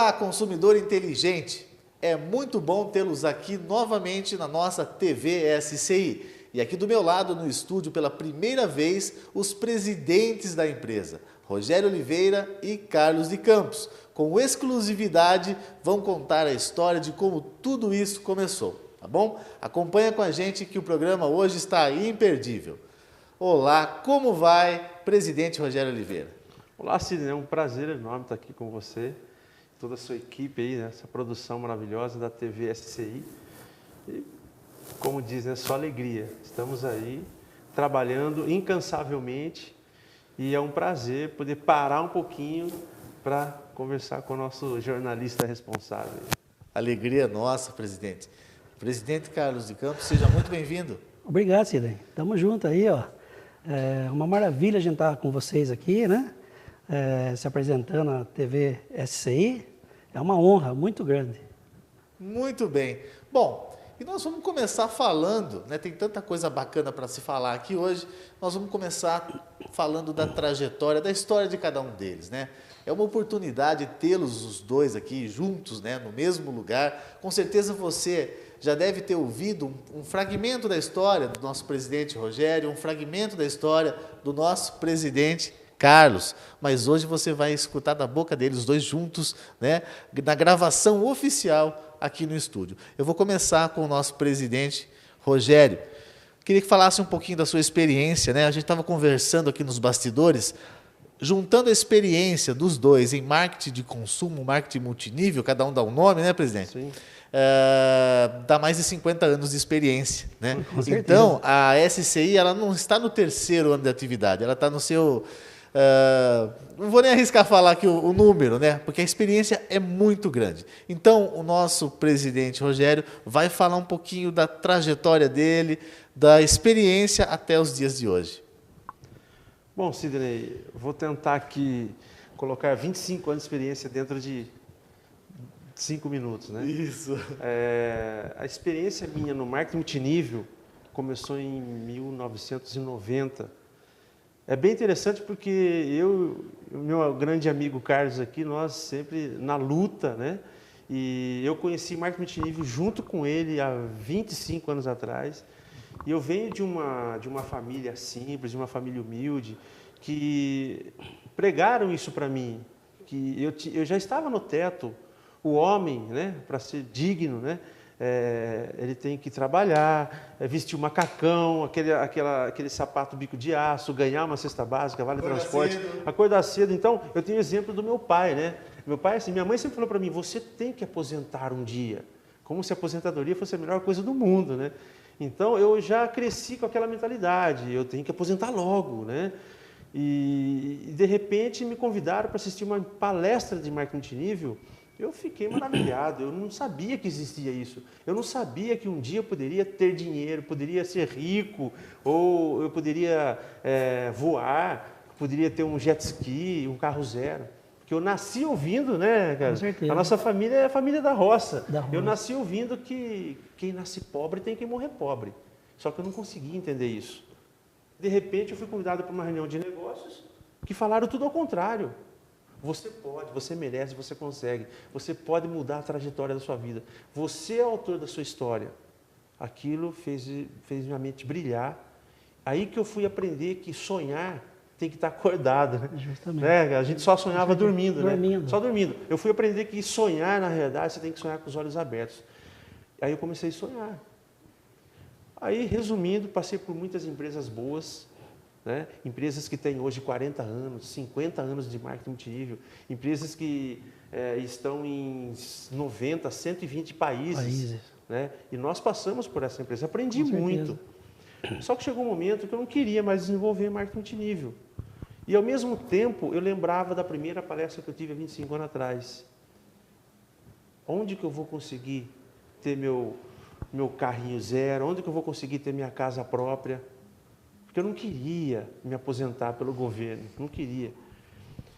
Olá, consumidor inteligente! É muito bom tê-los aqui novamente na nossa TV SCI. E aqui do meu lado, no estúdio, pela primeira vez, os presidentes da empresa, Rogério Oliveira e Carlos de Campos. Com exclusividade, vão contar a história de como tudo isso começou, tá bom? Acompanha com a gente que o programa hoje está imperdível. Olá, como vai, presidente Rogério Oliveira? Olá, Sidney, é um prazer enorme estar aqui com você, toda a sua equipe aí, né? Essa produção maravilhosa da TV SCI. E, como diz, né, só alegria. Estamos aí trabalhando incansavelmente e é um prazer poder parar um pouquinho para conversar com o nosso jornalista responsável. Alegria nossa, presidente. Presidente Carlos de Campos, seja muito bem-vindo. Obrigado, Sidney. Tamo junto aí, ó. É uma maravilha a gente estar com vocês aqui, né? Se apresentando na TV SCI. É uma honra muito grande. Muito bem. Bom, e nós vamos começar falando, né? Tem tanta coisa bacana para se falar aqui hoje. Nós vamos começar falando da trajetória, da história de cada um deles, né? É uma oportunidade tê-los os dois aqui juntos, né? No mesmo lugar. Com certeza você já deve ter ouvido um fragmento da história do nosso presidente Rogério, um fragmento da história do nosso presidente Carlos, mas hoje você vai escutar da boca deles, os dois juntos, né, na gravação oficial aqui no estúdio. Eu vou começar com o nosso presidente Rogério. Queria que falasse um pouquinho da sua experiência, né? A gente estava conversando aqui nos bastidores, juntando a experiência dos dois em marketing de consumo, marketing multinível, cada um dá um nome, né, presidente? Sim. Dá mais de 50 anos de experiência, né? Com certeza. Então, a SCI ela não está no terceiro ano de atividade, ela está no seu... não vou nem arriscar falar aqui o número, né? Porque a experiência é muito grande. Então, o nosso presidente Rogério vai falar um pouquinho da trajetória dele, da experiência até os dias de hoje. Bom, Sidney, vou tentar aqui colocar 25 anos de experiência dentro de 5 minutos, né? Isso. A experiência minha no marketing multinível começou em 1990. É bem interessante porque eu e o meu grande amigo Carlos aqui, nós sempre na luta, né? E eu conheci marketing multinível junto com ele há 25 anos atrás. E eu venho de uma família simples, de uma família humilde, que pregaram isso para mim, que eu já estava no teto. O homem, né, para ser digno, né, ele tem que trabalhar, vestir um macacão, aquele sapato bico de aço, ganhar uma cesta básica, vale transporte, acordar cedo. Então, eu tenho exemplo do meu pai, né? Meu pai, assim, minha mãe sempre falou para mim, você tem que aposentar um dia, como se a aposentadoria fosse a melhor coisa do mundo, né? Então, eu já cresci com aquela mentalidade, eu tenho que aposentar logo, né? E de repente, me convidaram para assistir uma palestra de marketing multinível. Eu fiquei maravilhado, eu não sabia que existia isso. Eu não sabia que um dia eu poderia ter dinheiro, poderia ser rico, ou eu poderia voar, poderia ter um jet ski, um carro zero. Porque eu nasci ouvindo, né, cara? Com certeza. A nossa família é a família da roça. Da roça. Eu nasci ouvindo que quem nasce pobre tem que morrer pobre. Só que eu não conseguia entender isso. De repente, eu fui convidado para uma reunião de negócios que falaram tudo ao contrário. Você pode, você merece, você consegue. Você pode mudar a trajetória da sua vida. Você é o autor da sua história. Aquilo fez minha mente brilhar. Aí que eu fui aprender que sonhar tem que estar acordado. Né? Justamente. A gente só sonhava dormindo, né? Dormindo. Só dormindo. Eu fui aprender que sonhar, na realidade, você tem que sonhar com os olhos abertos. Aí eu comecei a sonhar. Aí, resumindo, passei por muitas empresas boas, né? Empresas que têm hoje 40 anos, 50 anos de marketing multinível, empresas que estão em 90, 120 países. Né? E nós passamos por essa empresa, aprendi muito. Só que chegou um momento que eu não queria mais desenvolver marketing multinível. E, ao mesmo tempo, eu lembrava da primeira palestra que eu tive há 25 anos atrás. Onde que eu vou conseguir ter meu carrinho zero? Onde que eu vou conseguir ter minha casa própria? Porque eu não queria me aposentar pelo governo, não queria.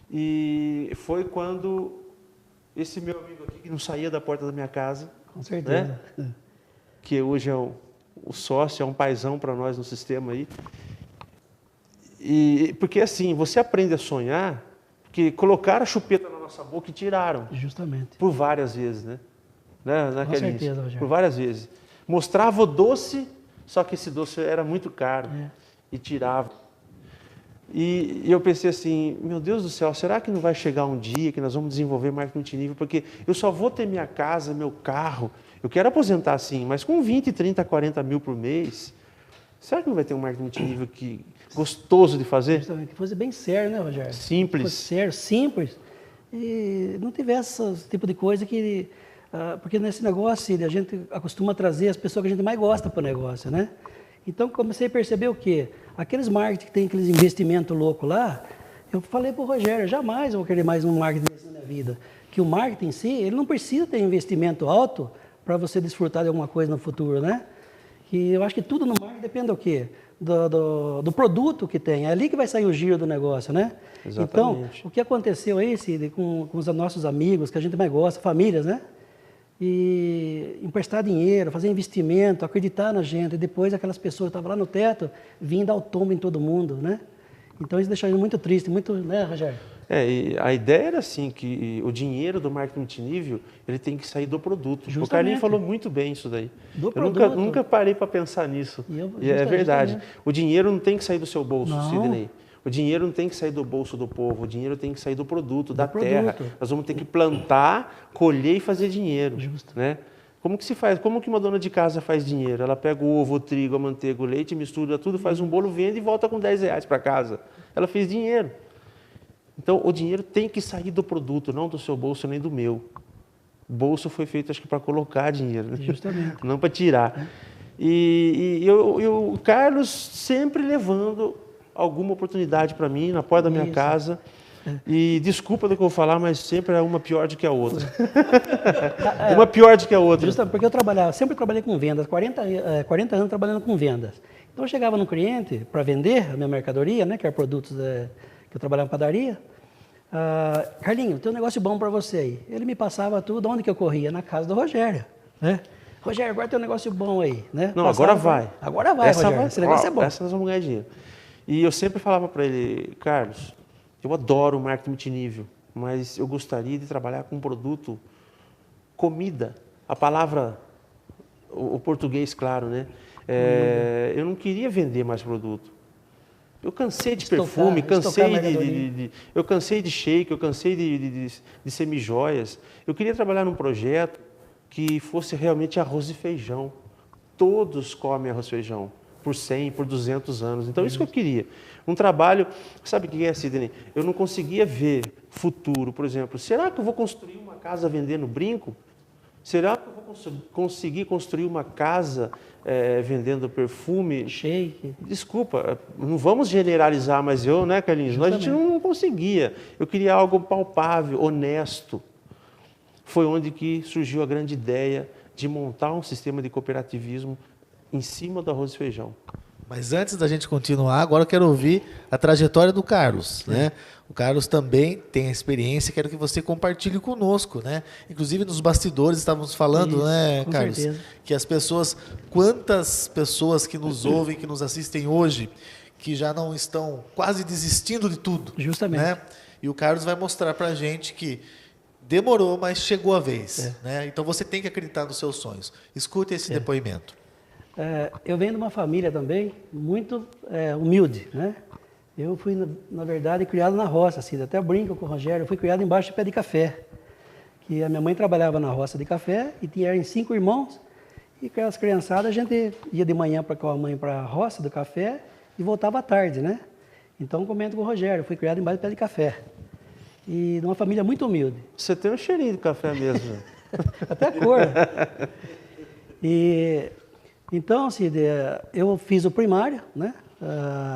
E foi quando esse meu amigo aqui, que não saía da porta da minha casa, Com certeza. né? Que hoje é o sócio, é um paizão para nós no sistema aí. E porque assim, você aprende a sonhar, porque colocar a chupeta na nossa boca e tiraram. Justamente. Por várias vezes, né? Com certeza, Rogério. Por várias vezes. Mostrava o doce, só que esse doce era muito caro. E tirava. E eu pensei assim, meu Deus do céu, será que não vai chegar um dia que nós vamos desenvolver marketing multinível? Porque eu só vou ter minha casa, meu carro. Eu quero aposentar sim, mas com 20, 30, 40 mil por mês, será que não vai ter um marketing multinível gostoso de fazer? Justamente, que fosse bem sério, né, Rogério? Simples. Que fosse sério, simples. E não tivesse esse tipo de coisa que... porque nesse negócio a gente acostuma trazer as pessoas que a gente mais gosta para o negócio, né? Então, comecei a perceber o quê? Aqueles marketing que tem aqueles investimentos loucos lá, eu falei para o Rogério, jamais eu vou querer mais um marketing desse na minha vida. Que o marketing em si, ele não precisa ter investimento alto para você desfrutar de alguma coisa no futuro, né? Que eu acho que tudo no marketing depende do quê? Do produto que tem. É ali que vai sair o giro do negócio, né? Exatamente. Então, o que aconteceu aí, Cid, com os nossos amigos, que a gente mais gosta, famílias, né? E emprestar dinheiro, fazer investimento, acreditar na gente, e depois aquelas pessoas que estavam lá no teto, vindo dar o tombo em todo mundo, né? Então isso deixa a gente muito triste, muito, né, Rogério? E a ideia era assim, que o dinheiro do marketing multinível, ele tem que sair do produto. Justamente. O Carlinhos falou muito bem isso daí. Do produto. Nunca parei para pensar nisso. E é verdade. Justamente. O dinheiro não tem que sair do seu bolso, Não. Sidney. O dinheiro não tem que sair do bolso do povo, o dinheiro tem que sair do produto, da terra. produto. Nós vamos ter que plantar, colher e fazer dinheiro. Justo. Né? Como que se faz? Como que uma dona de casa faz dinheiro? Ela pega o ovo, o trigo, a manteiga, o leite, mistura tudo, faz um bolo, vende e volta com R$10 para casa. Ela fez dinheiro. Então, o dinheiro tem que sair do produto, não do seu bolso nem do meu. O bolso foi feito, acho que, para colocar dinheiro, né? Justamente. Não para tirar. E o Carlos sempre levando alguma oportunidade para mim, na porta da minha casa. E desculpa do que eu vou falar, mas sempre é uma pior do que a outra. Uma pior do que a outra. Justamente porque sempre trabalhei com vendas, 40 anos trabalhando com vendas. Então eu chegava no cliente para vender a minha mercadoria, né, que eram produtos que eu trabalhava em padaria. Carlinho, tem um negócio bom para você aí. Ele me passava tudo, onde que eu corria? Na casa do Rogério, né? Rogério, agora tem um negócio bom aí, né? Não, agora vai. Agora vai, Rogério, esse negócio é bom. Essa nós vamos ganhar dinheiro. E eu sempre falava para ele, Carlos, eu adoro o marketing multinível, mas eu gostaria de trabalhar com um produto, comida. A palavra, o português, claro, né? Eu não queria vender mais produto. Eu cansei de perfume, eu cansei de shake, eu cansei de semijoias. Eu queria trabalhar num projeto que fosse realmente arroz e feijão. Todos comem arroz e feijão, por 100, por 200 anos. Então, isso que eu queria. Um trabalho, sabe o que é, Sidney? Eu não conseguia ver futuro, por exemplo. Será que eu vou construir uma casa vendendo brinco? Será que eu vou conseguir construir uma casa vendendo perfume? Shake. Desculpa, não vamos generalizar, mas eu, né, Carlinhos? A gente não conseguia. Eu queria algo palpável, honesto. Foi onde que surgiu a grande ideia de montar um sistema de cooperativismo em cima do arroz e feijão. Mas antes da gente continuar, agora eu quero ouvir a trajetória do Carlos, né? O Carlos também tem a experiência, quero que você compartilhe conosco, né? Inclusive nos bastidores estávamos falando, Isso, né, com Carlos? certeza. Que as pessoas, quantas pessoas que nos ouvem, que nos assistem hoje, que já não estão quase desistindo de tudo. Justamente. Né? E o Carlos vai mostrar pra gente que demorou, mas chegou a vez. Né? Então você tem que acreditar nos seus sonhos. Escute esse depoimento. Eu venho de uma família também muito humilde, né? Eu fui, na verdade, criado na roça, assim, até brinco com o Rogério, eu fui criado embaixo de pé de café. Que a minha mãe trabalhava na roça de café e tinha 5 irmãos, e aquelas criançadas, a gente ia de manhã com a mãe para a roça do café e voltava à tarde, né? Então, comento com o Rogério, eu fui criado embaixo de pé de café. E de uma família muito humilde. Você tem um cheirinho de café mesmo. Até a cor. Então, assim, eu fiz o primário, né?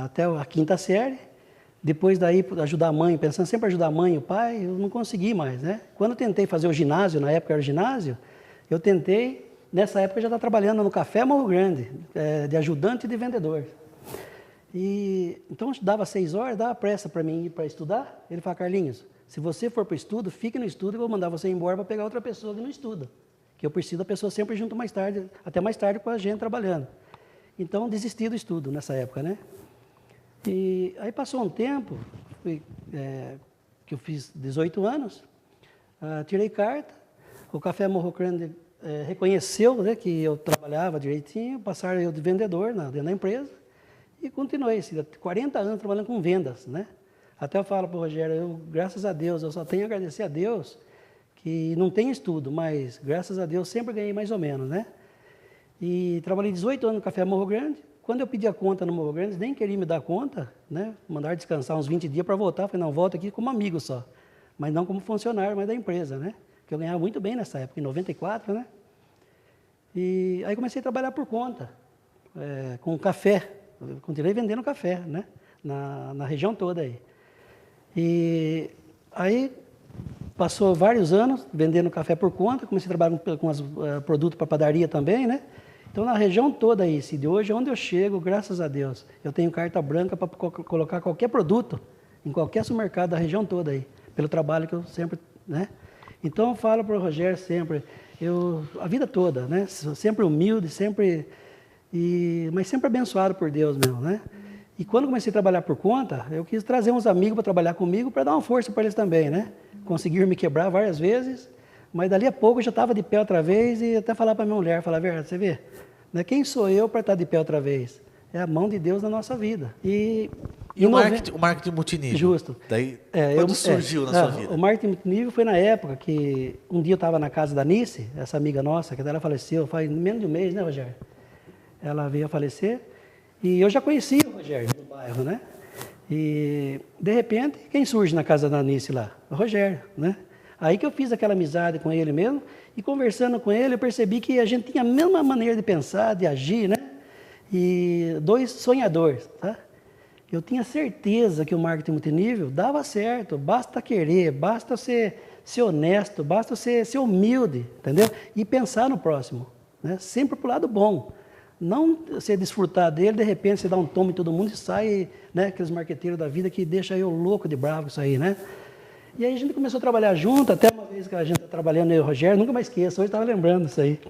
Até a 5ª série. Depois daí, ajudar a mãe, pensando sempre em ajudar a mãe e o pai, eu não consegui mais, né? Quando eu tentei fazer o ginásio, na época era o ginásio, eu tentei, nessa época eu já estava trabalhando no Café Morro Grande, de ajudante e de vendedor. Então, eu dava 6 horas, dava pressa para mim ir para estudar. Ele falava, Carlinhos, se você for para o estudo, fique no estudo e eu vou mandar você embora para pegar outra pessoa que não estuda. Que eu preciso da pessoa sempre junto mais tarde, até mais tarde com a gente trabalhando. Então, desisti do estudo nessa época, né? E aí passou um tempo, que eu fiz 18 anos, Tirei carta, o Café Morro Grande reconheceu, né, que eu trabalhava direitinho, passaram eu de vendedor dentro da empresa e continuei, assim, 40 anos trabalhando com vendas, né? Até eu falo para o Rogério, graças a Deus, eu só tenho a agradecer a Deus que não tem estudo, mas graças a Deus sempre ganhei mais ou menos, né? E trabalhei 18 anos no Café Morro Grande. Quando eu pedi a conta no Morro Grande, eles nem queriam me dar conta, né? Mandaram descansar uns 20 dias para voltar. Eu falei, não, volto aqui como amigo só, mas não como funcionário, mas da empresa, né? Que eu ganhava muito bem nessa época, em 94, né? E aí comecei a trabalhar por conta, com café. Eu continuei vendendo café, né? Na região toda aí. E aí passou vários anos vendendo café por conta, comecei a trabalhar com produtos para padaria também, né? Então, na região toda aí, Cid, hoje, onde eu chego, graças a Deus, eu tenho carta branca para colocar qualquer produto em qualquer supermercado da região toda aí, pelo trabalho que eu sempre, né? Então, eu falo para o Rogério sempre, a vida toda, né? Sempre humilde, mas sempre abençoado por Deus mesmo, né? E quando comecei a trabalhar por conta, eu quis trazer uns amigos para trabalhar comigo, para dar uma força para eles também, né? Conseguiram me quebrar várias vezes, mas dali a pouco eu já estava de pé outra vez e até falar para minha mulher, falar a verdade, você vê, né? Quem sou eu para estar de pé outra vez? É a mão de Deus na nossa vida. E o marketing multinível? Justo. Daí, quando surgiu na sua vida? O marketing multinível foi na época que um dia eu estava na casa da Nice, essa amiga nossa, que ela faleceu faz menos de um mês, né, Rogério? Ela veio a falecer. E eu já conhecia o Rogério no bairro, né? E, de repente, quem surge na casa da Anice lá? O Rogério, né? Aí que eu fiz aquela amizade com ele mesmo, e conversando com ele, eu percebi que a gente tinha a mesma maneira de pensar, de agir, né? E dois sonhadores, tá? Eu tinha certeza que o marketing multinível dava certo, basta querer, basta ser honesto, basta ser humilde, entendeu? E pensar no próximo, né? Sempre para o lado bom. Não você desfrutar dele, de repente você dá um tombo em todo mundo e sai, né, aqueles marqueteiros da vida que deixa eu louco de bravo isso aí, né? E aí a gente começou a trabalhar junto, até uma vez que a gente está trabalhando, eu e o Rogério, nunca mais esqueço, hoje estava lembrando isso aí.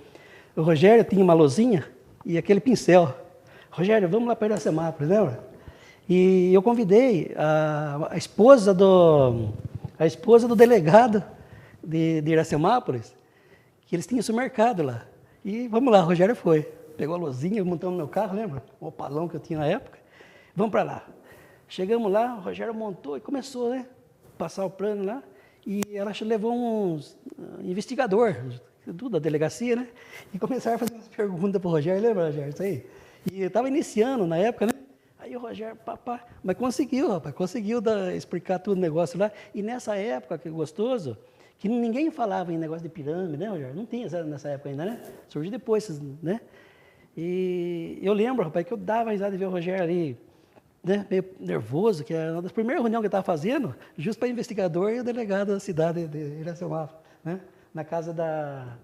O Rogério tinha uma lousinha e aquele pincel. Rogério, vamos lá para Iracemápolis, lembra? E eu convidei a esposa do delegado de Iracemápolis, que eles tinham supermercado lá. E vamos lá, o Rogério foi. Pegou a luzinha, montamos no meu carro, lembra? O opalão que eu tinha na época. Vamos para lá. Chegamos lá, o Rogério montou e começou, né? Passar o plano lá. E ela levou uns investigadores, tudo da delegacia, né? E começaram a fazer umas perguntas para o Rogério, lembra, Rogério? Isso aí. E eu estava iniciando na época, né? Aí o Rogério, mas conseguiu, rapaz, explicar tudo o negócio lá. E nessa época, que gostoso, que ninguém falava em negócio de pirâmide, né, Rogério? Não tinha nessa época ainda, né? Surgiu depois, né? E eu lembro, rapaz, que eu dava risada de ver o Rogério ali, né, meio nervoso, que era uma das primeiras reuniões que eu estava fazendo, justo para investigador e o delegado da cidade de Iracemápolis, né? Na casa da...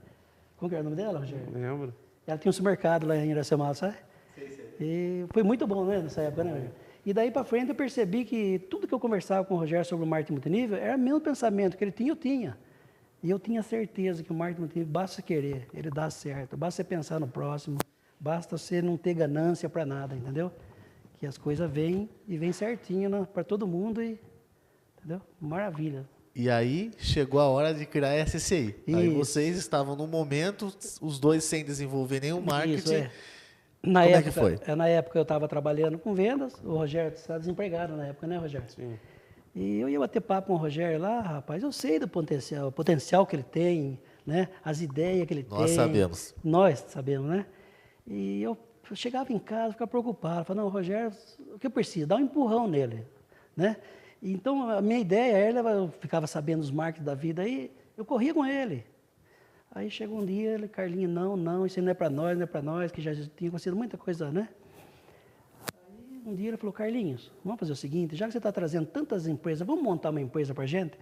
Como que era o nome dela, Rogério? Lembro. Ela tinha um supermercado lá em Iracemápolis, sabe? Sim. E foi muito bom, né, nessa época, né, Rogério? E daí para frente eu percebi que tudo que eu conversava com o Rogério sobre o marketing multinível era o mesmo pensamento que ele tinha, eu tinha. E eu tinha certeza que o marketing multinível, basta querer, ele dá certo, basta você pensar no próximo, basta você não ter ganância para nada, entendeu? Que as coisas vêm e vêm certinho para todo mundo, entendeu? Maravilha. E aí chegou a hora de criar a SCI. Isso. Aí vocês estavam no momento, os dois sem desenvolver nenhum marketing. Isso, Como é que foi? Na época eu estava trabalhando com vendas, o Rogério estava desempregado na época, né, Rogério? Sim. E eu ia bater papo com o Rogério lá, rapaz, eu sei do potencial que ele tem, né? As ideias que ele tem. Nós sabemos, né? E eu chegava em casa, ficava preocupado, falava, não, Rogério, o que eu preciso? Dá um empurrão nele, né? Então, a minha ideia era, eu ficava sabendo os marketing da vida aí, eu corria com ele. Aí chegou um dia, ele, Carlinhos, não, isso aí não é para nós, que já tinha acontecido muita coisa, né? Aí um dia ele falou, Carlinhos, vamos fazer o seguinte, já que você está trazendo tantas empresas, vamos montar uma empresa para a gente?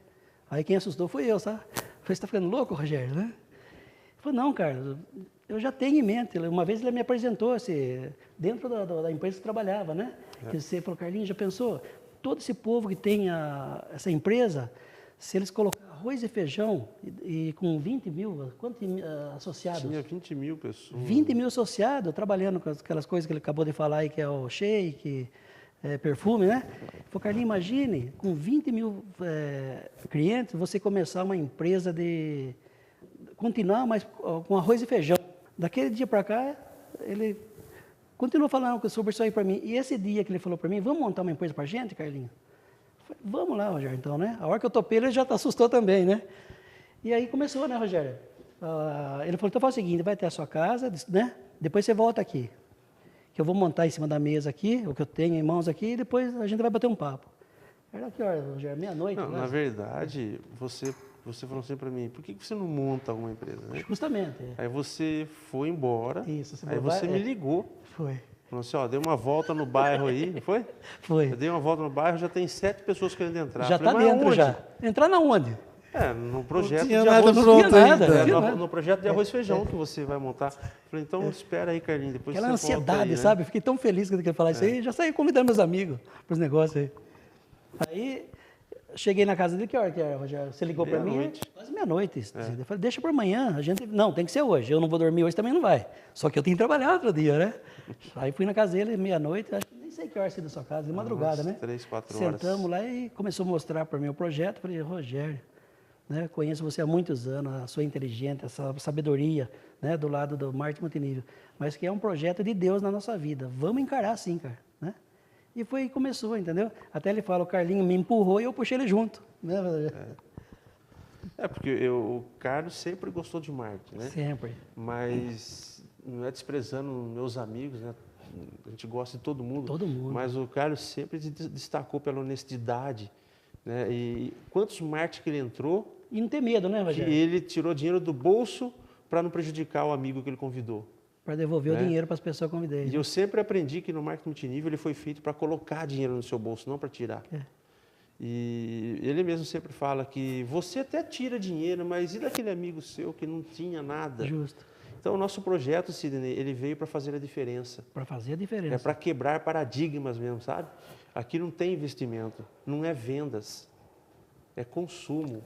Aí quem assustou foi eu, sabe? Falei, você está ficando louco, Rogério, né? Ele falou, não, Carlos, eu já tenho em mente. Uma vez ele me apresentou, dentro da empresa que trabalhava, né? Você falou, Carlinhos, já pensou? Todo esse povo que tem essa empresa, se eles colocar arroz e feijão e com 20 mil, quantos associados? Tinha 20 mil pessoas. 20 mil associados, trabalhando com aquelas coisas que ele acabou de falar aí, que é o shake, perfume, né? Ele falou, Carlinhos, imagine, com 20 mil clientes, você começar uma empresa de... continuar, mas com arroz e feijão. Daquele dia para cá, ele continuou falando sobre isso aí para mim. E esse dia que ele falou para mim, vamos montar uma empresa para a gente, Carlinhos? Eu falei, vamos lá, Rogério, então, né? A hora que eu topei, ele já assustou também, né? E aí começou, né, Rogério? Ele falou, então faz o seguinte, vai ter a sua casa, né? Depois você volta aqui. Que eu vou montar em cima da mesa aqui, o que eu tenho em mãos aqui, e depois a gente vai bater um papo. Era que hora, Rogério? Meia-noite? Não, na verdade, você falou assim para mim, por que você não monta uma empresa, né? Justamente. Aí você foi embora, Isso, aí você me ligou. Foi. Falou assim, ó, dei uma volta no bairro aí, não foi? Foi. Eu dei uma volta no bairro, já tem 7 pessoas querendo entrar. Já Falei, está mas dentro aonde? já. Entrar na onde? No projeto tinha de nada arroz, pronto ainda. no projeto de arroz e feijão que você vai montar. Falei, então espera aí, Carlinhos, depois Aquela você volta ansiedade, aí, né? sabe? Fiquei tão feliz quando ele falar isso aí, já saí convidando meus amigos para os negócios aí. Aí, cheguei na casa dele, que hora que era, Rogério? Você ligou para mim? Meia-noite. Quase meia-noite. Eu falei, deixa para amanhã, a gente... Não, tem que ser hoje, eu não vou dormir hoje, também não vai. Só que eu tenho que trabalhar outro dia, né? Aí fui na casa dele, meia-noite, nem sei que hora saiu da sua casa, de madrugada, né? 3, 4 horas. Sentamos lá e começou a mostrar para mim o projeto. Falei, Rogério, né, conheço você há muitos anos, a sua inteligência, essa sabedoria, né, do lado do marketing multinível, mas que é um projeto de Deus na nossa vida. Vamos encarar assim, cara, né? E foi e começou, entendeu? Até ele fala, o Carlinho me empurrou e eu puxei ele junto, né? Porque o Carlos sempre gostou de marketing, né? Sempre. Mas não é desprezando meus amigos, né? A gente gosta de todo mundo. Todo mundo. Mas o Carlos sempre se destacou pela honestidade, né? E quantos marketing que ele entrou, E não ter medo, né, que Rogério? ele tirou dinheiro do bolso para não prejudicar o amigo que ele convidou. Para devolver né? o dinheiro para as pessoas que eu convidei. E eu sempre aprendi que no marketing multinível ele foi feito para colocar dinheiro no seu bolso, não para tirar. E ele mesmo sempre fala que você até tira dinheiro, mas e daquele amigo seu que não tinha nada? Justo. Então, o nosso projeto, Sidney, ele veio para fazer a diferença. Para fazer a diferença. É para quebrar paradigmas mesmo, sabe? Aqui não tem investimento, não é vendas, é consumo.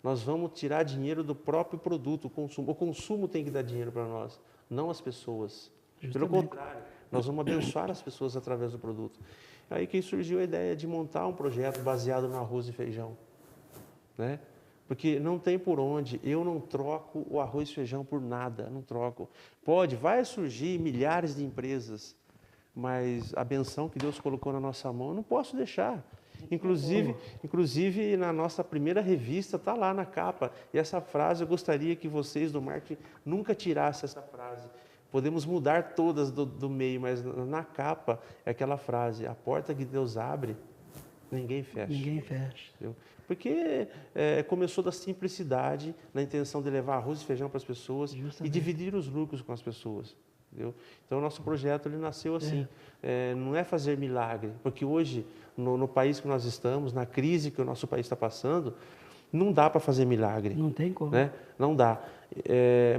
Nós vamos tirar dinheiro do próprio produto, o consumo. O consumo tem que dar dinheiro para nós, não as pessoas. Pelo contrário, nós vamos abençoar as pessoas através do produto. Aí que surgiu a ideia de montar um projeto baseado no arroz e feijão, né? Porque não tem por onde, eu não troco o arroz e feijão por nada, não troco. Vai surgir milhares de empresas, mas a benção que Deus colocou na nossa mão, eu não posso deixar. Inclusive na nossa primeira revista, está lá na capa. E essa frase, eu gostaria que vocês do marketing nunca tirassem essa frase. Podemos mudar todas do meio, mas na capa é aquela frase, a porta que Deus abre, ninguém fecha. Ninguém fecha. Entendeu? Porque começou da simplicidade, na intenção de levar arroz e feijão para as pessoas e dividir os lucros com as pessoas. Entendeu? Então, o nosso projeto ele nasceu assim. Não é fazer milagre, porque hoje, no país que nós estamos, na crise que o nosso país está passando, não dá para fazer milagre. Não tem como. Né? Não dá.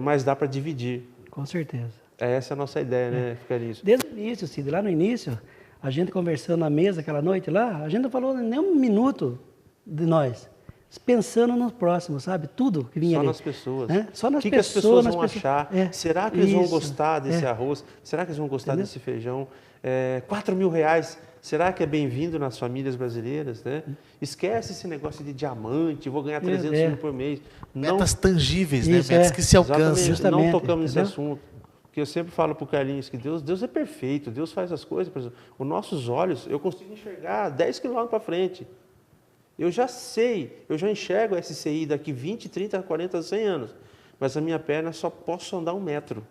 Mas dá para dividir. Com certeza. Essa é a nossa ideia, né? Fica nisso. Desde o início, Cid, lá no início, a gente conversando na mesa aquela noite lá, a gente não falou nem um minuto de nós, pensando no próximo, sabe? Tudo que vinha Só ali. nas pessoas. Só nas O que as pessoas vão pessoas. achar? Será que eles vão gostar desse É. arroz? Será que eles vão gostar desse feijão? R$4.000, será que é bem-vindo nas famílias brasileiras? Né? Esquece esse negócio de diamante, vou ganhar 300 mil por mês. Metas tangíveis, Isso, né? Metas que se alcançam. Exatamente, Justamente, não tocamos nesse entendeu? assunto. Porque eu sempre falo para o Carlinhos que Deus é perfeito, Deus faz as coisas. Por exemplo, os nossos olhos, eu consigo enxergar 10 quilômetros para frente. Eu já sei, eu já enxergo a SCI daqui 20, 30, 40, 100 anos. Mas a minha perna só posso andar 1 metro.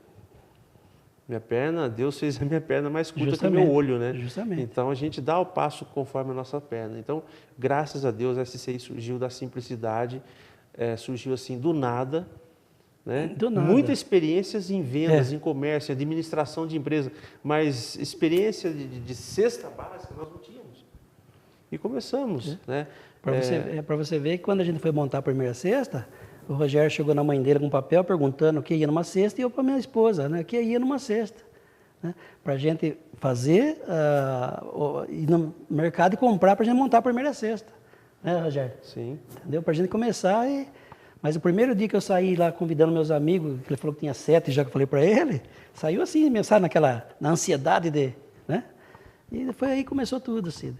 Minha perna, Deus fez a minha perna mais curta que o meu olho, né? Justamente. Então a gente dá o passo conforme a nossa perna. Então, graças a Deus, a SCI surgiu da simplicidade, surgiu assim do nada. Né? Do nada. Muitas experiências em vendas, em comércio, em administração de empresa, mas experiência de cesta básica nós não tínhamos. E começamos. Né? Para você ver que quando a gente foi montar a primeira cesta, o Rogério chegou na mãe dele com um papel perguntando o que ia numa cesta e eu para minha esposa, né, o que ia numa cesta. Né, para a gente fazer, ir no mercado e comprar para a gente montar a primeira cesta. Né, Rogério? Sim. Entendeu? Para a gente começar e... Mas o primeiro dia que eu saí lá convidando meus amigos, que ele falou que tinha 7, já que eu falei para ele, saiu assim, sabe, na ansiedade de... Né? E foi aí que começou tudo, Cid.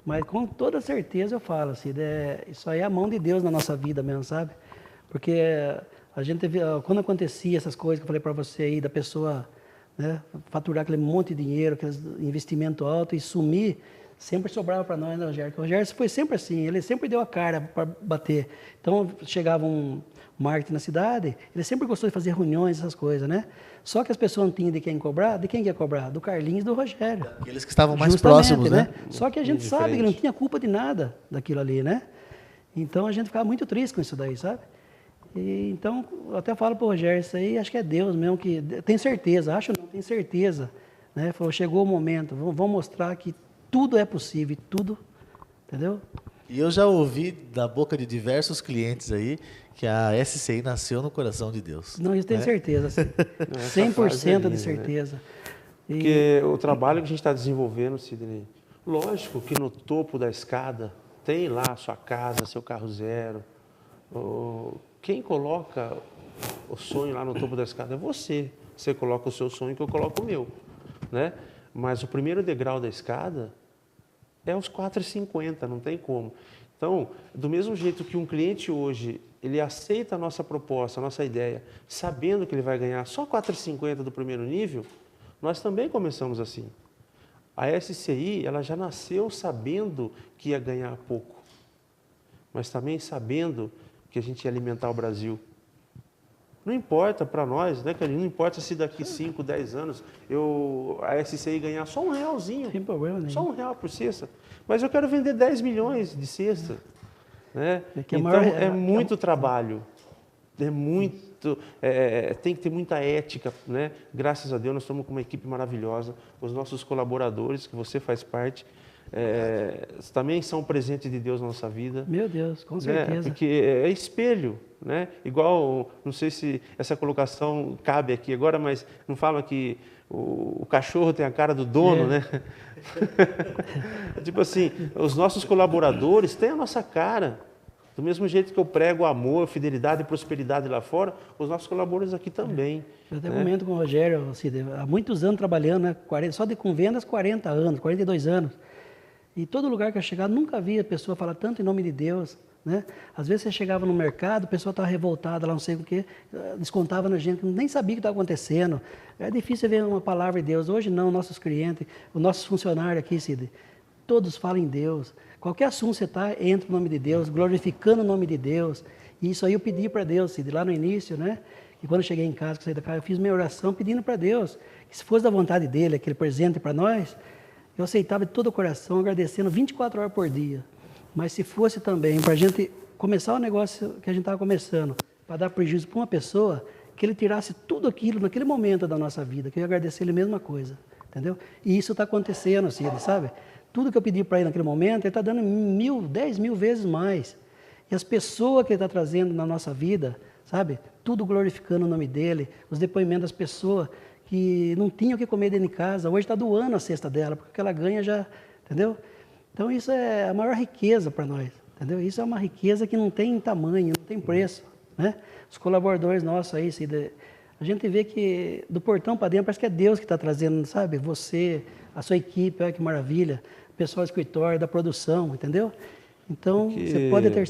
Mas com toda certeza eu falo, Cid, isso aí é a mão de Deus na nossa vida mesmo, sabe? Porque a gente quando acontecia essas coisas que eu falei para você aí, da pessoa, né, faturar aquele monte de dinheiro, aquele investimento alto e sumir, sempre sobrava para nós, né, Rogério? Porque o Rogério foi sempre assim, ele sempre deu a cara para bater. Então, chegava um marketing na cidade, ele sempre gostou de fazer reuniões, essas coisas, né? Só que as pessoas não tinham de quem cobrar, de quem ia cobrar? Do Carlinhos e do Rogério. Aqueles que estavam mais Justamente, próximos, né? Só que a gente sabe que não tinha culpa de nada daquilo ali, né? Então, a gente ficava muito triste com isso daí, sabe? E, então, eu até falo para o Rogério, isso aí acho que é Deus mesmo, que tem certeza, acho não, tem certeza. Né? Falou, chegou o momento, vamos mostrar que tudo é possível, tudo, entendeu? E eu já ouvi da boca de diversos clientes aí que a SCI nasceu no coração de Deus. Não, isso tenho certeza, assim, 100% de certeza. Né? Porque o trabalho que a gente está desenvolvendo, Sidney, lógico que no topo da escada tem lá a sua casa, seu carro zero. Quem coloca o sonho lá no topo da escada é você. Você coloca o seu sonho que eu coloco o meu. Né? Mas o primeiro degrau da escada é os 4,50, não tem como. Então, do mesmo jeito que um cliente hoje, ele aceita a nossa proposta, a nossa ideia, sabendo que ele vai ganhar só 4,50 do primeiro nível, nós também começamos assim. A SCI, ela já nasceu sabendo que ia ganhar pouco, mas também sabendo que a gente ia alimentar o Brasil. Não importa para nós, né, Carlinhos? Não importa se daqui 5, 10 anos a SCI ganhar só R$1, sem problema nenhum. Só R$1 por cesta. Mas eu quero vender 10 milhões de cesta. Né? Então, é muito trabalho. É muito, tem que ter muita ética. Né? Graças a Deus, nós estamos com uma equipe maravilhosa. Os nossos colaboradores, que você faz parte, também são presentes de Deus na nossa vida. Meu Deus, com certeza. Né? Porque é espelho, né? Igual, não sei se essa colocação cabe aqui agora, mas não falam que o cachorro tem a cara do dono, né? Tipo assim, os nossos colaboradores têm a nossa cara. Do mesmo jeito que eu prego amor, fidelidade e prosperidade lá fora, os nossos colaboradores aqui também. Eu até comento com o Rogério, assim, há muitos anos trabalhando, né? Só com vendas, 40 anos, 42 anos. E todo lugar que eu chegava, nunca vi a pessoa falar tanto em nome de Deus. Né? Às vezes você chegava no mercado, a pessoa estava revoltada lá, não sei o quê, descontava na gente, nem sabia o que estava acontecendo. É difícil ver uma palavra de Deus. Hoje não, nossos clientes, os nossos funcionários aqui, Cid, todos falam em Deus. Qualquer assunto você está, entra o nome de Deus, glorificando o nome de Deus. E isso aí eu pedi para Deus, Cid, lá no início, né? E quando eu cheguei em casa, que saí da casa, eu fiz minha oração pedindo para Deus que se fosse da vontade dele, aquele presente para nós, eu aceitava de todo o coração, agradecendo 24 horas por dia. Mas se fosse também para a gente começar o negócio que a gente estava começando, para dar prejuízo para uma pessoa, que ele tirasse tudo aquilo naquele momento da nossa vida, que eu ia agradecer ele a mesma coisa, entendeu? E isso está acontecendo, assim, sabe? Tudo que eu pedi para ele naquele momento, ele está dando 10 mil vezes mais. E as pessoas que ele está trazendo na nossa vida, sabe? Tudo glorificando o nome dele, os depoimentos das pessoas que não tinham o que comer dentro de casa, hoje está doando a cesta dela, porque ela ganha já, entendeu? Então isso é a maior riqueza para nós, entendeu? Isso é uma riqueza que não tem tamanho, não tem preço, né? Os colaboradores nossos aí, a gente vê que do portão para dentro parece que é Deus que está trazendo, sabe? Você, a sua equipe, olha que maravilha, o pessoal do escritório, da produção, entendeu? Então, você pode ter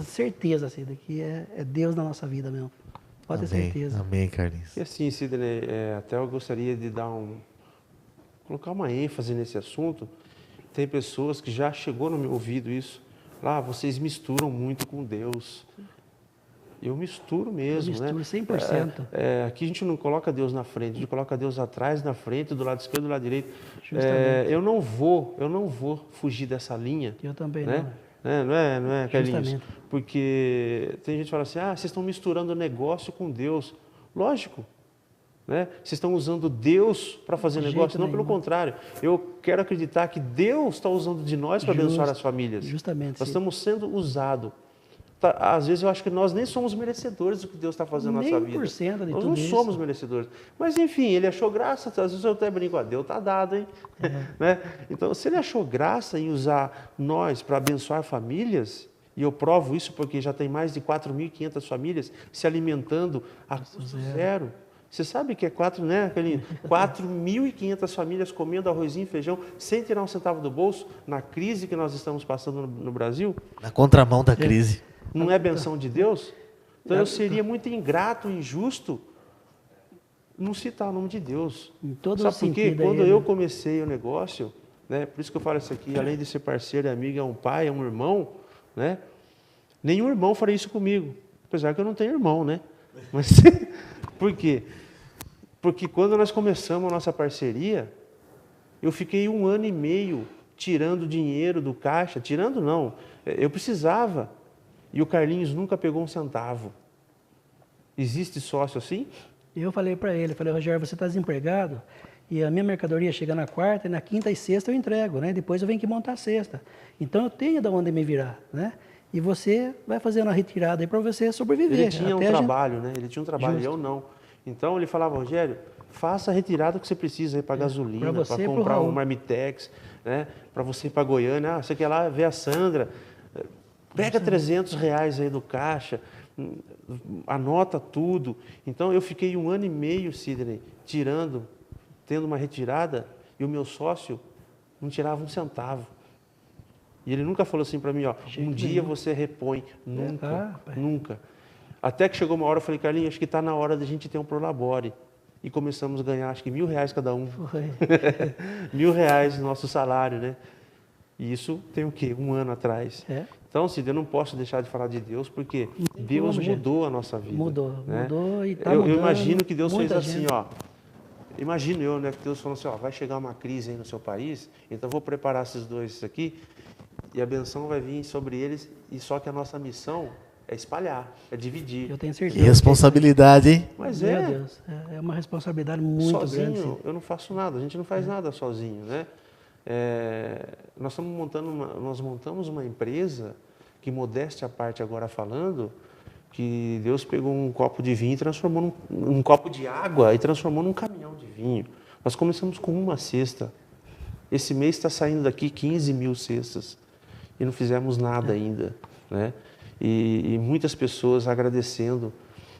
certeza, Cid, que é Deus na nossa vida mesmo. Pode ter certeza. Amém, Carlinhos. E assim, Sidney, até eu gostaria de colocar uma ênfase nesse assunto. Tem pessoas que já chegou no meu ouvido isso. Lá, vocês misturam muito com Deus. Eu misturo mesmo, eu misturo 100%. Aqui a gente não coloca Deus na frente, a gente coloca Deus atrás, na frente, do lado esquerdo, do lado direito. Eu não vou fugir dessa linha. Eu também né? Não é, Carlinhos? Porque tem gente que fala assim, vocês estão misturando negócio com Deus. Lógico. Né? Vocês estão usando Deus para fazer negócio? Não, pelo contrário. Eu quero acreditar que Deus está usando de nós para abençoar as famílias. Justamente. Nós estamos sendo usados. Às vezes eu acho que nós nem somos merecedores do que Deus está fazendo na nossa vida. Nós não somos merecedores. Mas enfim, ele achou graça, às vezes eu até brinco, Deus está dado, hein? Né? Então, se ele achou graça em usar nós para abençoar famílias, e eu provo isso porque já tem mais de 4.500 famílias se alimentando a custo zero. Você sabe que é 4.500 famílias comendo arrozinho e feijão sem tirar um centavo do bolso na crise que nós estamos passando no Brasil? Na contramão da crise. Não é benção de Deus? Então eu seria muito ingrato, injusto não citar o nome de Deus. Sabe por quê? Quando eu comecei o negócio, né, por isso que eu falo isso aqui, além de ser parceiro e amigo, é um pai, é um irmão, né? Nenhum irmão faria isso comigo, apesar que eu não tenho irmão, né? Mas por quê? Porque quando nós começamos a nossa parceria, eu fiquei 1 ano e meio tirando dinheiro do caixa, tirando não, eu precisava, e o Carlinhos nunca pegou um centavo. Existe sócio assim? Eu falei para ele, Rogério, você está desempregado e a minha mercadoria chega na quarta e na quinta e sexta eu entrego, né? Depois eu venho que montar a sexta. Então eu tenho de onde me virar, né? E você vai fazendo a retirada aí para você sobreviver. Ele tinha um trabalho, né? Ele tinha um trabalho, eu não. Então ele falava, Rogério, faça a retirada que você precisa aí para gasolina, para comprar um Marmitex, né? Para você ir para Goiânia, você quer lá ver a Sandra, pega R$300 aí do caixa, anota tudo. Então eu fiquei 1 ano e meio, Sidney, tendo uma retirada, e o meu sócio não tirava um centavo. E ele nunca falou assim para mim, ó, um dia você repõe. Nunca. Até que chegou uma hora, eu falei, Carlinhos, acho que está na hora da gente ter um Prolabore. E começamos a ganhar, acho que R$1.000 cada um. R$1.000 nosso salário, né? E isso tem o quê? 1 ano atrás. Então, Cid, eu não posso deixar de falar de Deus, porque Deus mudou a nossa vida. Mudou e está mudando. Eu imagino que Deus fez assim, ó. Imagino eu, né, que Deus falou assim, ó, vai chegar uma crise aí no seu país, então eu vou preparar esses dois aqui, e a benção vai vir sobre eles, e só que a nossa missão é espalhar, é dividir. Eu tenho certeza. Que responsabilidade, hein? Mas Meu Deus, é uma responsabilidade muito sozinho, grande. Eu não faço nada, a gente não faz nada sozinho, né? Nós montamos uma empresa que, modéstia à parte agora falando, que Deus pegou um copo de vinho e transformou um copo de água e transformou num caminhão de vinho. Nós começamos com 1 cesta. Esse mês está saindo daqui 15.000 cestas e não fizemos nada ainda, né? E muitas pessoas agradecendo.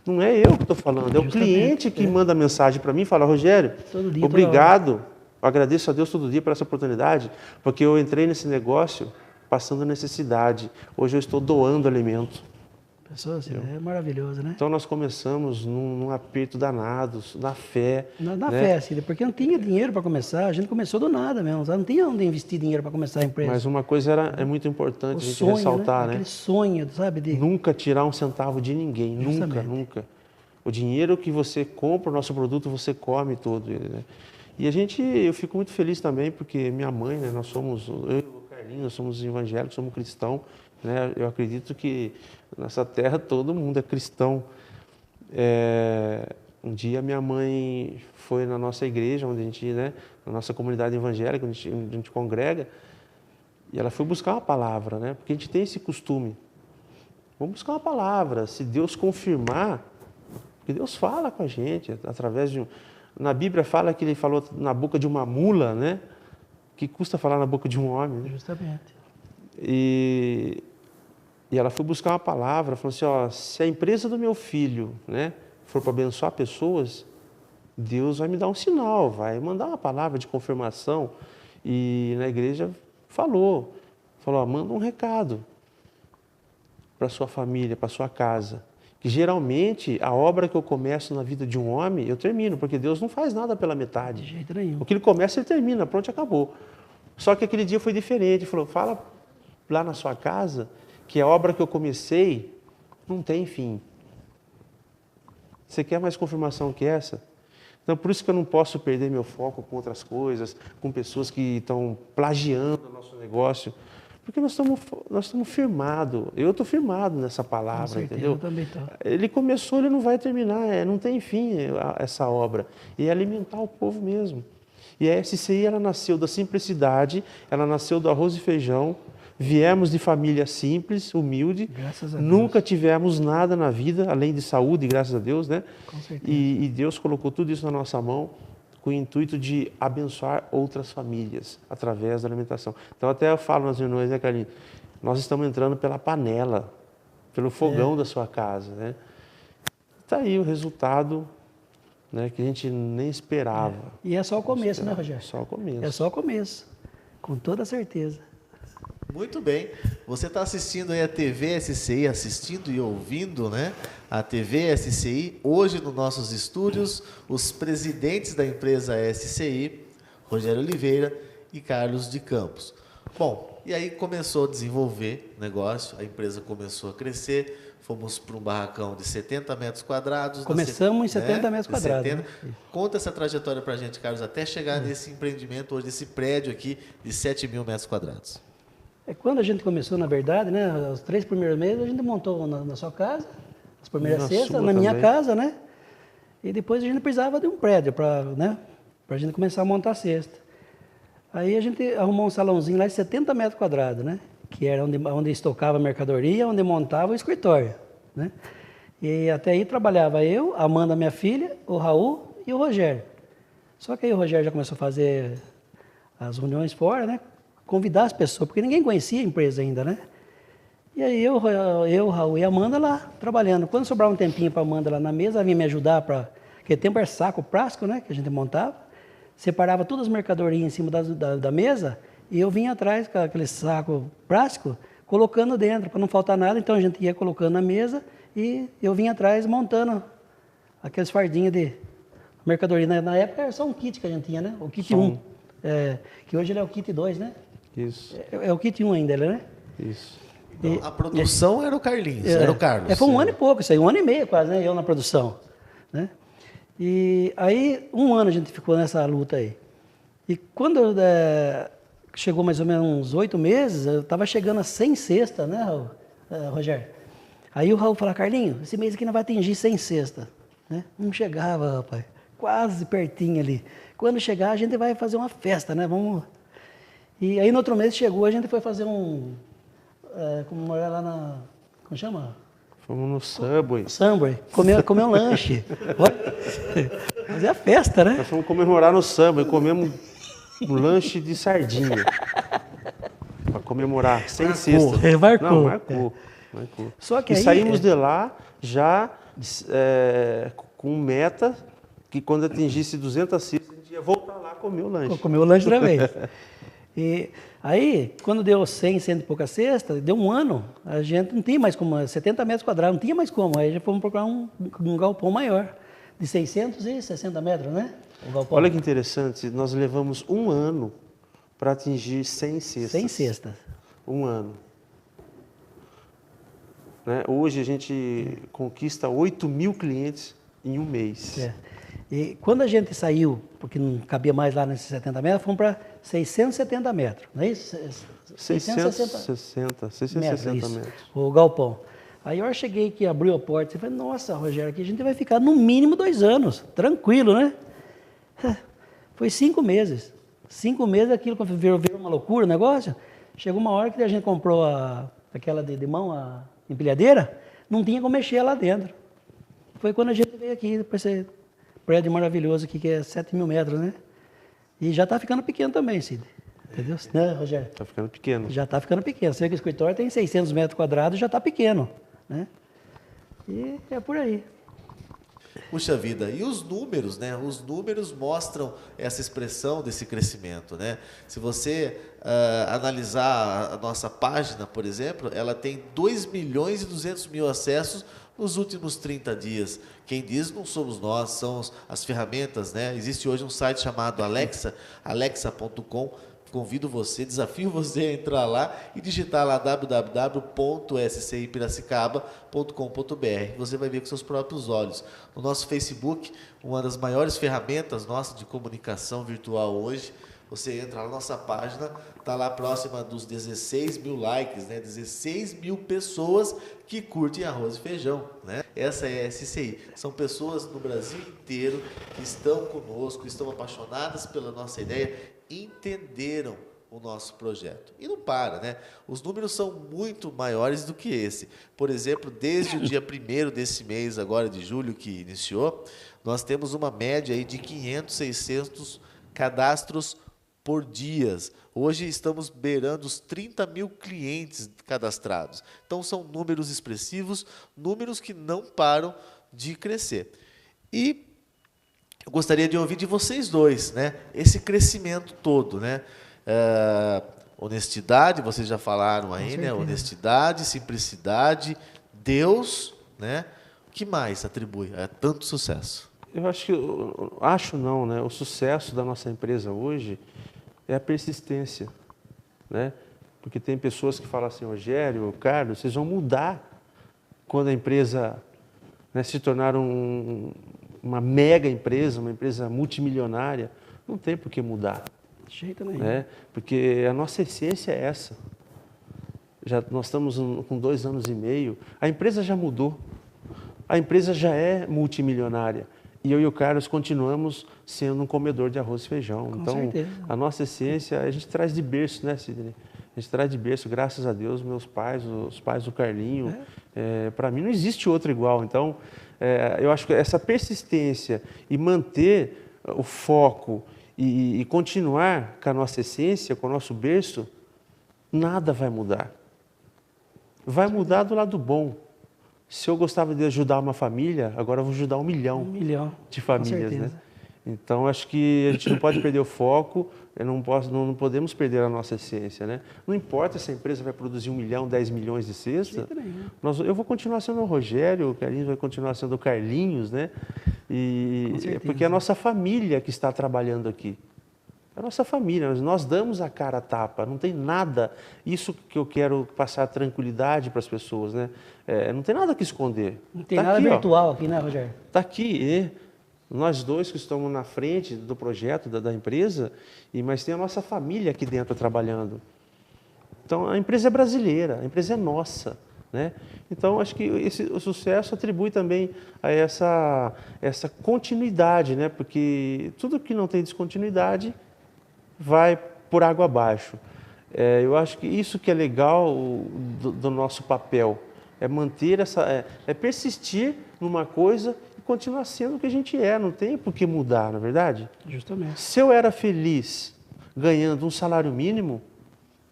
Não é eu que estou falando, é o cliente que manda mensagem para mim e fala, Rogério, obrigado, eu agradeço a Deus todo dia por essa oportunidade, porque eu entrei nesse negócio passando necessidade. Hoje eu estou doando alimento. Pessoas, é maravilhoso, né? Então nós começamos num aperto danado, na fé. Na fé, Cília, porque não tinha dinheiro para começar, a gente começou do nada mesmo, sabe? Não tinha onde investir dinheiro para começar a empresa. Mas uma coisa é muito importante a gente sonho, ressaltar, né? Aquele sonho, sabe? Nunca tirar um centavo de ninguém, nunca. O dinheiro que você compra o nosso produto, você come todo ele, né? E eu fico muito feliz também, porque minha mãe, né, eu e o Carlinhos, nós somos evangélicos, somos cristãos, né? Eu acredito que nessa terra todo mundo é cristão. Um dia minha mãe foi na nossa igreja, onde a gente, né, na nossa comunidade evangélica, onde a gente congrega, e ela foi buscar uma palavra, né? Porque a gente tem esse costume. Vamos buscar uma palavra. Se Deus confirmar, porque Deus fala com a gente através de na Bíblia fala que ele falou na boca de uma mula, né? Que custa falar na boca de um homem, né? Justamente. E ela foi buscar uma palavra, falou assim, ó, se a empresa do meu filho, né, for para abençoar pessoas, Deus vai me dar um sinal, vai mandar uma palavra de confirmação. E na igreja falou, ó, manda um recado para sua família, para sua casa. Que geralmente a obra que eu começo na vida de um homem, eu termino, porque Deus não faz nada pela metade. De jeito nenhum. O que ele começa, ele termina, pronto, acabou. Só que aquele dia foi diferente, ele falou, fala lá na sua casa que a obra que eu comecei não tem fim. Você quer mais confirmação que essa? Então, por isso que eu não posso perder meu foco com outras coisas, com pessoas que estão plagiando o nosso negócio, porque nós estamos firmados. Eu estou firmado nessa palavra, com certeza, entendeu? Eu também estou. Ele começou, ele não vai terminar, não tem fim essa obra. E é alimentar o povo mesmo. E a SCI, ela nasceu da simplicidade, ela nasceu do arroz e feijão. Viemos de família simples, humilde. Graças a Deus. Nunca tivemos nada na vida, além de saúde, graças a Deus, né? Com certeza. E Deus colocou tudo isso na nossa mão com o intuito de abençoar outras famílias através da alimentação. Então, até eu falo nas reuniões, né, Carlinhos? Nós estamos entrando pela panela, pelo fogão da sua casa, né? Está aí o resultado né, que a gente nem esperava. E é só o começo, né, Rogério? Só o começo. É só o começo, com toda certeza. Muito bem. Você está assistindo aí a TV SCI, assistindo e ouvindo, né? A TV SCI. Hoje, nos nossos estúdios, os presidentes da empresa SCI, Rogério Oliveira e Carlos de Campos. Bom, e aí começou a desenvolver o negócio, a empresa começou a crescer, fomos para um barracão de 70 metros quadrados. Começamos em 70 metros quadrados. 70. Né? Conta essa trajetória para a gente, Carlos, até chegar nesse empreendimento hoje, desse prédio aqui de 7.000 metros quadrados. Quando a gente começou, na verdade, né, os 3 primeiros meses, a gente montou na sua casa, as primeiras cestas, na minha casa, né? E depois a gente precisava de um prédio para, né, a gente começar a montar a cesta. Aí a gente arrumou um salãozinho lá de 70 metros quadrados, né? Que era onde estocava a mercadoria, onde montava o escritório, né? E até aí trabalhava eu, a Amanda, minha filha, o Raul e o Rogério. Só que aí o Rogério já começou a fazer as reuniões fora, né? Convidar as pessoas, porque ninguém conhecia a empresa ainda, né? E aí eu, o Raul e a Amanda lá, trabalhando. Quando sobrava um tempinho para a Amanda lá na mesa, ela vinha me ajudar para... Porque tempo era saco plástico, né? Que a gente montava. Separava todas as mercadorias em cima da mesa e eu vinha atrás com aquele saco plástico, colocando dentro, para não faltar nada. Então a gente ia colocando na mesa e eu vinha atrás montando aqueles fardinhos de mercadoria. Na época era só um kit que a gente tinha, né? O kit 1. Que hoje ele é o kit 2, né? Isso. É o kit 1 ainda, né? Isso. Então, a produção era o Carlinhos, era o Carlos. Foi um ano e pouco isso aí, 1 ano e meio quase, né? Eu na produção, né? E aí, 1 ano a gente ficou nessa luta aí. E quando chegou mais ou menos uns 8 meses, eu estava chegando a 100 cestas, né, Raul? Rogério? Aí o Raul falou, Carlinhos, esse mês aqui não vai atingir 100 cestas, né? Não chegava, rapaz, quase pertinho ali. Quando chegar, a gente vai fazer uma festa, né? Vamos... E aí, no outro mês, chegou, a gente foi fazer comemorar lá na... Como chama? Fomos no Subway. Subway. Comer um lanche. Fazer a festa, né? Nós fomos comemorar no Subway, comemos um lanche de sardinha. Para comemorar, sem cesta. Marcou. Não, marcou. Só que e aí, saímos de lá já com meta que quando atingisse 200 cestas, a gente ia voltar lá comer o lanche. Comer o lanche outra vez. E aí, quando deu 100 e pouca cesta, deu 1 ano, a gente não tinha mais como, 70 metros quadrados, não tinha mais como. Aí já fomos procurar um galpão maior, de 660 metros, né? O galpão. Olha que interessante, nós levamos 1 ano para atingir 100 cestas. 100 cestas. 1 ano. Né? Hoje a gente conquista 8.000 clientes em 1 mês. E quando a gente saiu, porque não cabia mais lá nesses 70 metros, fomos para 670 metros, não é isso? 660 metros. O galpão. Aí eu cheguei aqui, abriu a porta, e falei, nossa, Rogério, aqui a gente vai ficar no mínimo 2 anos, tranquilo, né? Foi 5 meses. 5 meses aquilo virou uma loucura o negócio. Chegou uma hora que a gente comprou aquela de mão, a empilhadeira, não tinha como mexer lá dentro. Foi quando a gente veio aqui, para esse prédio maravilhoso aqui, que é 7.000 metros, né? E já está ficando pequeno também, Cid. Entendeu? Né, Rogério? Está ficando pequeno. Já está ficando pequeno. Você vê que o escritório tem 600 metros quadrados, já está pequeno, né? E é por aí. Puxa vida, e os números, né? Os números mostram essa expressão desse crescimento, né? Se você analisar a nossa página, por exemplo, ela tem 2.200.000 acessos nos últimos 30 dias. Quem diz não somos nós, são as ferramentas, né? Existe hoje um site chamado Alexa, alexa.com. Convido você, desafio você a entrar lá e digitar lá www.scipiracicaba.com.br. Você vai ver com seus próprios olhos. No nosso Facebook, uma das maiores ferramentas nossas de comunicação virtual hoje, você entra na nossa página, está lá próxima dos 16.000 likes, né? 16.000 pessoas que curtem arroz e feijão, né? Essa é a SCI. São pessoas no Brasil inteiro que estão conosco, estão apaixonadas pela nossa ideia, entenderam o nosso projeto. E não para, né? Os números são muito maiores do que esse. Por exemplo, desde o dia 1º desse mês, agora de julho, que iniciou, nós temos uma média aí de 500, 600 cadastros por dia. Hoje estamos beirando os 30.000 clientes cadastrados. Então, são números expressivos, números que não param de crescer. E eu gostaria de ouvir de vocês dois, né? Esse crescimento todo, né? Honestidade, vocês já falaram aí, né? Honestidade, simplicidade, Deus, né? O que mais atribui a tanto sucesso? Eu acho não, né? O sucesso da nossa empresa hoje é a persistência, né? Porque tem pessoas que falam assim, Rogério, Carlos, vocês vão mudar quando a empresa, né, se tornar uma mega empresa, uma empresa multimilionária. Não tem por que mudar. De jeito nenhum. Né? Porque a nossa essência é essa. Nós estamos com 2 anos e meio, a empresa já mudou, a empresa já é multimilionária. E eu e o Carlos continuamos sendo um comedor de arroz e feijão. Com então, certeza. a nossa essência, a gente traz de berço, né, Sidney? A gente traz de berço, graças a Deus, meus pais, os pais do Carlinho. Para mim não existe outro igual. Então, eu acho que essa persistência e manter o foco e continuar com a nossa essência, com o nosso berço, nada vai mudar. Vai mudar do lado bom. Se eu gostava de ajudar uma família, agora eu vou ajudar 1 milhão, 1 milhão de famílias, né? Então, acho que a gente não pode perder o foco, não podemos perder a nossa essência, né? Não importa se a empresa vai produzir 1 milhão, 10 milhões de cesta, eu vou continuar sendo o Rogério, o Carlinhos vai continuar sendo o Carlinhos, né? Porque é a nossa família que está trabalhando aqui. É a nossa família, nós damos a cara a tapa, não tem nada, isso que eu quero passar tranquilidade para as pessoas, né? Não tem nada que esconder. Não tem nada virtual aqui, né, Rogério? Está aqui, nós dois que estamos na frente do projeto, da empresa, mas tem a nossa família aqui dentro trabalhando. Então, a empresa é brasileira, a empresa é nossa, né? Então, acho que o sucesso atribui também a essa continuidade, né? Porque tudo que não tem descontinuidade vai por água abaixo. Eu acho que isso que é legal do nosso papel, é manter persistir numa coisa e continuar sendo o que a gente é, não tem por que mudar, na verdade? Justamente. Se eu era feliz ganhando um salário mínimo,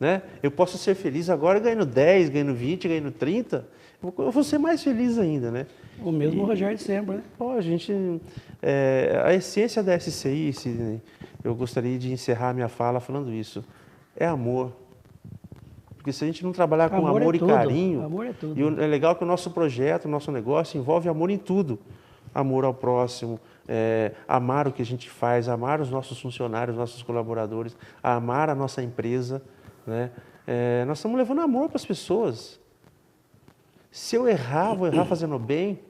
né, eu posso ser feliz agora ganhando 10, ganhando 20, ganhando 30, eu vou ser mais feliz ainda, né? O mesmo Rogério de sempre, né? A essência da SCI, Sidney, eu gostaria de encerrar minha fala falando isso, é amor. Porque se a gente não trabalhar com amor e carinho, amor é tudo. E é legal que o nosso projeto, o nosso negócio envolve amor em tudo. Amor ao próximo, amar o que a gente faz, amar os nossos funcionários, os nossos colaboradores, amar a nossa empresa, né? Nós estamos levando amor para as pessoas. Se eu errar, vou errar fazendo bem,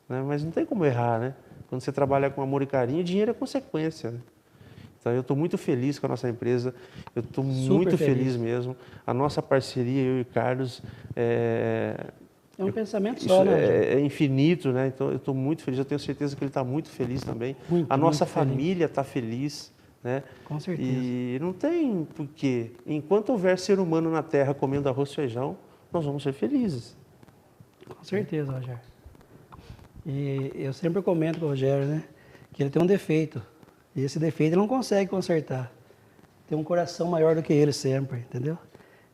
né? Mas não tem como errar, né? Quando você trabalha com amor e carinho, dinheiro é consequência, né? Então, eu estou muito feliz com a nossa empresa, eu estou muito feliz mesmo. A nossa parceria, eu e o Carlos, é um pensamento só, né? É infinito, né? Então, eu estou muito feliz, eu tenho certeza que ele está muito feliz também. A nossa família está feliz, né? Com certeza. E não tem porquê. Enquanto houver ser humano na Terra comendo arroz e feijão, nós vamos ser felizes. Com certeza, Rogério. E eu sempre comento com o Rogério, né? Que ele tem um defeito. E esse defeito ele não consegue consertar. Tem um coração maior do que ele sempre, entendeu?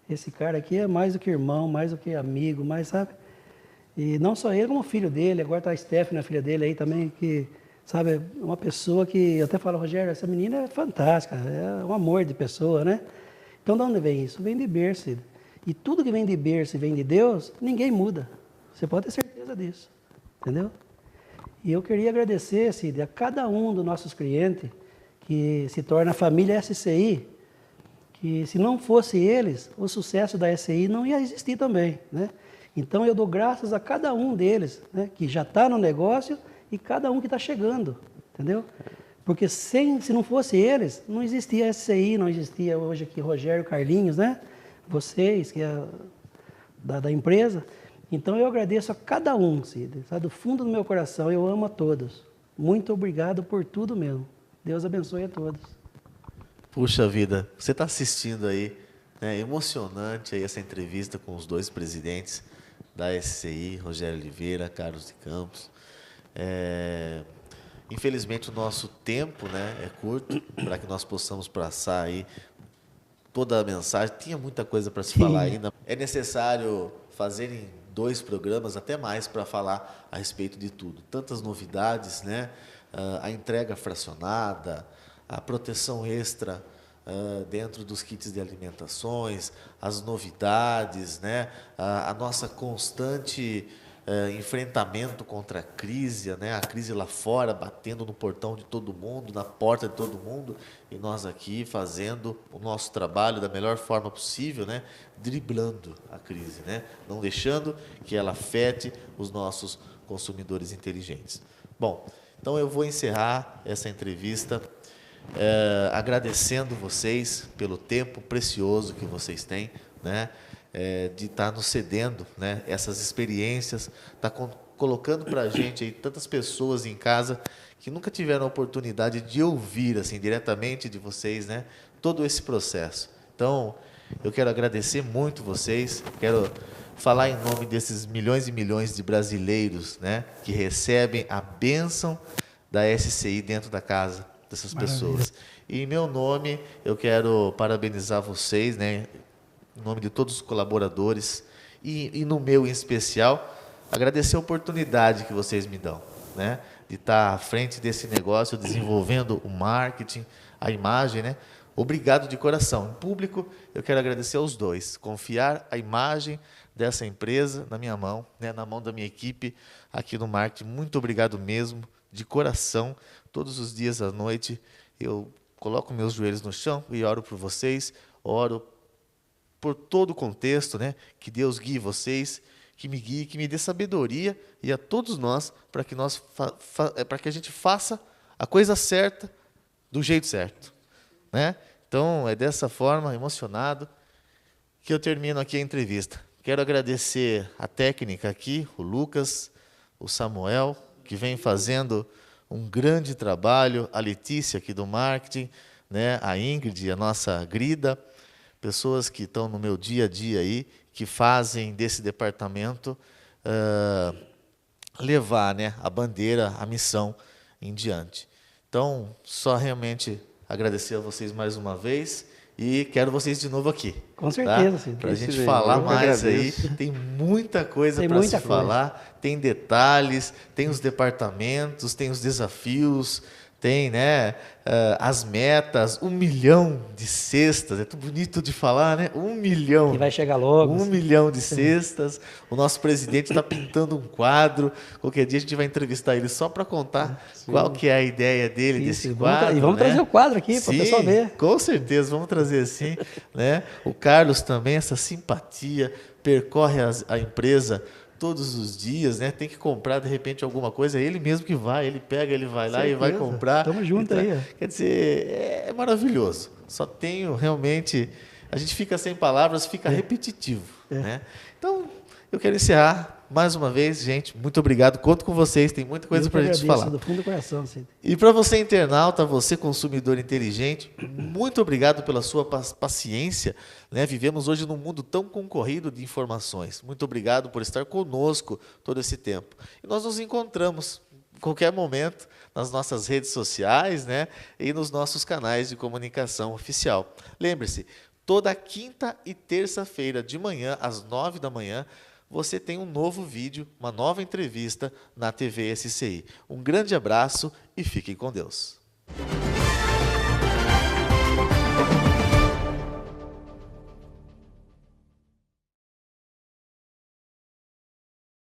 Esse cara aqui é mais do que irmão, mais do que amigo, mais, sabe? E não só ele, como o filho dele. Agora está a Stephanie, a filha dele aí também, que, sabe, é uma pessoa que eu até falo, Rogério, essa menina é fantástica, é um amor de pessoa, né? Então, de onde vem isso? Vem de berço. E tudo que vem de berço e vem de Deus, ninguém muda. Você pode ter certeza disso, entendeu? E eu queria agradecer, Cid, a cada um dos nossos clientes que se torna a família SCI, que se não fosse eles, o sucesso da SCI não ia existir também, né? Então eu dou graças a cada um deles, né, que já está no negócio e cada um que está chegando, entendeu? Porque se não fosse eles, não existia a SCI, não existia hoje aqui Rogério, Carlinhos, né? Vocês, que é da empresa. Então eu agradeço a cada um, Cid, sabe? Do fundo do meu coração, eu amo a todos. Muito obrigado por tudo mesmo. Deus abençoe a todos. Puxa vida, você está assistindo aí, né? Emocionante aí essa entrevista com os dois presidentes da SCI, Rogério Oliveira, Carlos de Campos. Infelizmente o nosso tempo, né, é curto para que nós possamos passar aí toda a mensagem. Tinha muita coisa para se falar ainda. É necessário fazerem 2 programas, até mais, para falar a respeito de tudo. Tantas novidades, né? a entrega fracionada, a proteção extra dentro dos kits de alimentações, as novidades, né? A nossa constante enfrentamento contra a crise, né? A crise lá fora, batendo no portão de todo mundo, na porta de todo mundo, e nós aqui fazendo o nosso trabalho da melhor forma possível, né? Driblando a crise, né? Não deixando que ela afete os nossos consumidores inteligentes. Bom, então eu vou encerrar essa entrevista agradecendo vocês pelo tempo precioso que vocês têm, né? De estar nos cedendo, né? Essas experiências, tá colocando para a gente aí tantas pessoas em casa que nunca tiveram a oportunidade de ouvir assim diretamente de vocês, né? Todo esse processo. Então, eu quero agradecer muito vocês, quero falar em nome desses milhões e milhões de brasileiros, né? Que recebem a bênção da SCI dentro da casa dessas pessoas. E em meu nome, eu quero parabenizar vocês, né? Em nome de todos os colaboradores e no meu em especial, agradecer a oportunidade que vocês me dão, né? De estar à frente desse negócio, desenvolvendo o marketing, a imagem, né? Obrigado de coração. Em público, eu quero agradecer aos dois. Confiar a imagem dessa empresa na minha mão, né? Na mão da minha equipe aqui no marketing. Muito obrigado mesmo, de coração. Todos os dias à noite eu coloco meus joelhos no chão e oro por vocês, oro por todo o contexto, né? Que Deus guie vocês, que me guie, que me dê sabedoria e a todos nós para que para que a gente faça a coisa certa do jeito certo, né? Então é dessa forma, emocionado, que eu termino aqui a entrevista. Quero agradecer a técnica aqui, o Lucas, o Samuel, que vem fazendo um grande trabalho, a Letícia aqui do marketing, né? A Ingrid, a nossa Grida, pessoas que estão no meu dia a dia aí, que fazem desse departamento levar, né, a bandeira, a missão em diante. Então, só realmente agradecer a vocês mais uma vez e quero vocês de novo aqui. Com certeza, tá? sim. Para a gente falar mais aí, tem muita coisa para se falar, tem detalhes, tem os departamentos, tem os desafios, tem, né, as metas, 1 milhão de cestas, é tão bonito de falar, né? 1 milhão. Que vai chegar logo. 1 milhão de cestas. O nosso presidente está pintando um quadro. Qualquer dia a gente vai entrevistar ele só para contar qual que é a ideia dele desse quadro. E vamos trazer o quadro aqui para o pessoal ver. Com certeza, vamos trazer sim. Né? O Carlos também, essa simpatia, percorre a empresa todos os dias, né? Tem que comprar de repente alguma coisa, ele mesmo que vai, ele pega, ele vai lá e vai comprar. Tamo junto aí. Quer dizer, é maravilhoso. Só tenho realmente, a gente fica sem palavras, fica repetitivo, né? Então, eu quero encerrar mais uma vez, gente. Muito obrigado. Conto com vocês, tem muita coisa para a gente falar. Do fundo do coração, Cid. E para você internauta, você consumidor inteligente, muito obrigado pela sua paciência, né? Vivemos hoje num mundo tão concorrido de informações. Muito obrigado por estar conosco todo esse tempo. E nós nos encontramos em qualquer momento nas nossas redes sociais, né? E nos nossos canais de comunicação oficial. Lembre-se, toda quinta e terça-feira de manhã, às 9 da manhã, você tem um novo vídeo, uma nova entrevista na TV SCI. Um grande abraço e fiquem com Deus.